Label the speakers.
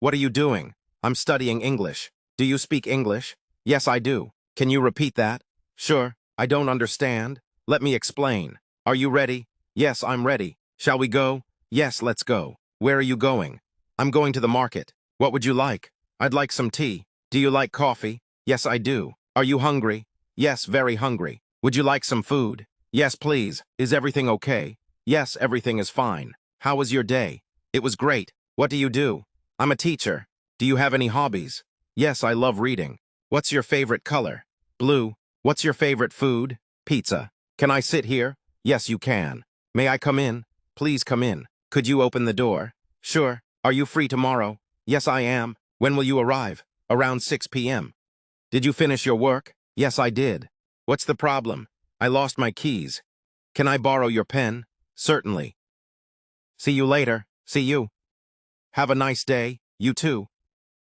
Speaker 1: What are you doing? I'm studying English. Do you speak English? Yes, I do. Can you repeat that? Sure. I don't understand. Let me explain. Are you ready? Yes, I'm ready. Shall we go? Yes, let's go. Where are you going? I'm going to the market. What would you like? I'd like some tea. Do you like coffee? Yes, I do. Are you hungry? Yes, very hungry. Would you like some food? Yes, please. Is everything okay? Yes, everything is fine. How was your day? It was great. What do you do? I'm a teacher. Do you have any hobbies? Yes, I love reading. What's your favorite color? Blue. What's your favorite food? Pizza. Can I sit here? Yes, you can. May I come in? Please come in. Could you open the door? Sure. Are you free tomorrow? Yes, I am. When will you arrive? Around 6 p.m. Did you finish your work? Yes, I did. What's the problem? I lost my keys. Can I borrow your pen? Certainly. See you later. See you. Have a nice day. You too.